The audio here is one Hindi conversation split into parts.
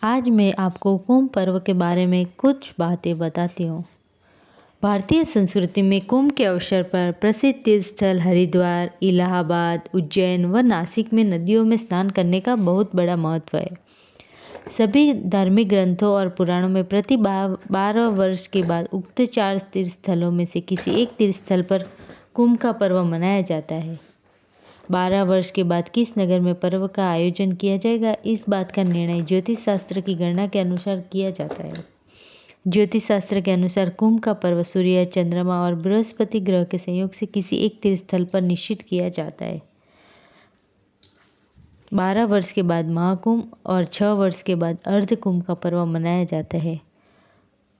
आज मैं आपको कुंभ पर्व के बारे में कुछ बातें बताती हूँ। भारतीय संस्कृति में कुंभ के अवसर पर प्रसिद्ध तीर्थ स्थल हरिद्वार, इलाहाबाद, उज्जैन व नासिक में नदियों में स्नान करने का बहुत बड़ा महत्व है। सभी धार्मिक ग्रंथों और पुराणों में प्रति 12 वर्ष के बाद उक्त 4 तीर्थ स्थलों में से किसी एक तीर्थ स्थल पर कुंभ का पर्व मनाया जाता है। 12 वर्ष के बाद किस नगर में पर्व का आयोजन किया जाएगा, इस बात का निर्णय ज्योतिष शास्त्र की गणना के अनुसार किया जाता है। ज्योतिष शास्त्र के अनुसार कुंभ का पर्व सूर्य, चंद्रमा और बृहस्पति ग्रह के संयोग से किसी एक तीर्थ स्थल पर निश्चित किया जाता है। 12 वर्ष के बाद महाकुंभ और 6 वर्ष के बाद अर्ध कुंभ का पर्व मनाया जाता है।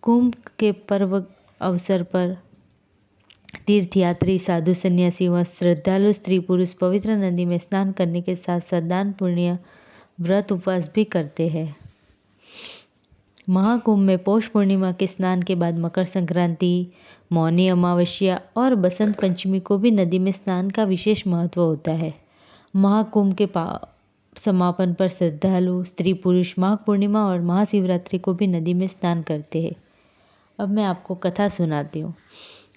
कुंभ के पर्व अवसर पर तीर्थयात्री, साधु, सन्यासी व श्रद्धालु स्त्री पुरुष पवित्र नदी में स्नान करने के साथ साथ दान पुण्य, व्रत उपवास भी करते हैं। महाकुंभ में पौष पूर्णिमा के स्नान के बाद मकर संक्रांति, मौनी अमावस्या और बसंत पंचमी को भी नदी में स्नान का विशेष महत्व होता है। महाकुंभ के समापन पर श्रद्धालु स्त्री पुरुष माघ पूर्णिमा और महाशिवरात्रि को भी नदी में स्नान करते हैं। अब मैं आपको कथा सुनाती हूँ।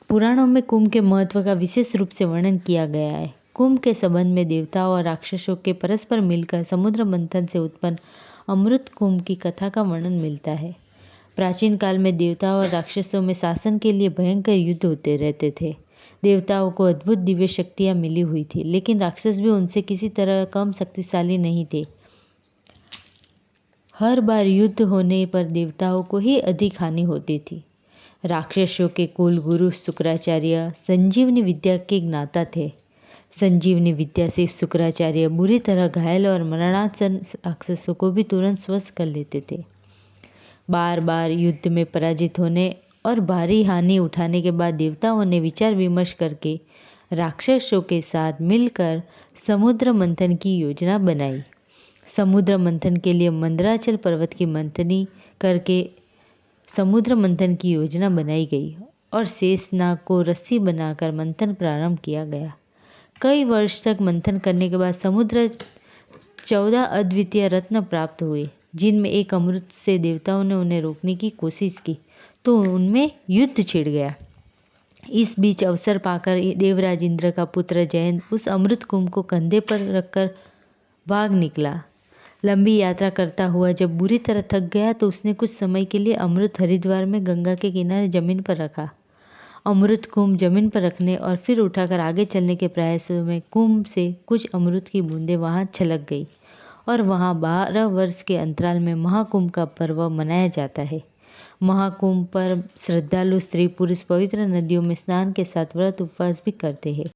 पुराणों में कुंभ के महत्व का विशेष रूप से वर्णन किया गया है। कुंभ के संबंध में देवताओं और राक्षसों के परस्पर मिलकर समुद्र मंथन से उत्पन्न अमृत कुंभ की कथा का वर्णन मिलता है। प्राचीन काल में देवताओं और राक्षसों में शासन के लिए भयंकर युद्ध होते रहते थे। देवताओं को अद्भुत दिव्य शक्तियां मिली हुई थी, लेकिन राक्षस भी उनसे किसी तरह कम शक्तिशाली नहीं थे। हर बार युद्ध होने पर देवताओं को ही अधिक हानि होती थी। राक्षसों के कुल गुरु शुक्राचार्य संजीवनी विद्या के ज्ञाता थे। संजीवनी विद्या से शुक्राचार्य बुरी तरह घायल और मरणासन्न राक्षसों को भी तुरंत स्वस्थ कर लेते थे। बार बार युद्ध में पराजित होने और भारी हानि उठाने के बाद देवताओं ने विचार विमर्श करके राक्षसों के साथ मिलकर समुद्र मंथन की योजना बनाई। समुद्र मंथन के लिए मंदराचल पर्वत की मंथनी करके समुद्र मंथन की योजना बनाई गई और शेषनाग को रस्सी बनाकर मंथन प्रारंभ किया गया। कई वर्ष तक मंथन करने के बाद समुद्र 14 अद्वितीय रत्न प्राप्त हुए, जिनमें एक अमृत से देवताओं ने उन्हें रोकने की कोशिश की तो उनमें युद्ध छिड़ गया। इस बीच अवसर पाकर देवराज इंद्र का पुत्र जयंत उस अमृत कुंभ को कंधे पर रखकर भाग निकला। लंबी यात्रा करता हुआ जब बुरी तरह थक गया तो उसने कुछ समय के लिए अमृत हरिद्वार में गंगा के किनारे जमीन पर रखा। अमृत कुंभ जमीन पर रखने और फिर उठाकर आगे चलने के प्रयासों में कुंभ से कुछ अमृत की बूंदें वहां छलक गई और वहां 12 वर्ष के अंतराल में महाकुंभ का पर्व मनाया जाता है। महाकुंभ पर श्रद्धालु स्त्री पुरुष पवित्र नदियों में स्नान के साथ व्रत उपवास भी करते हैं।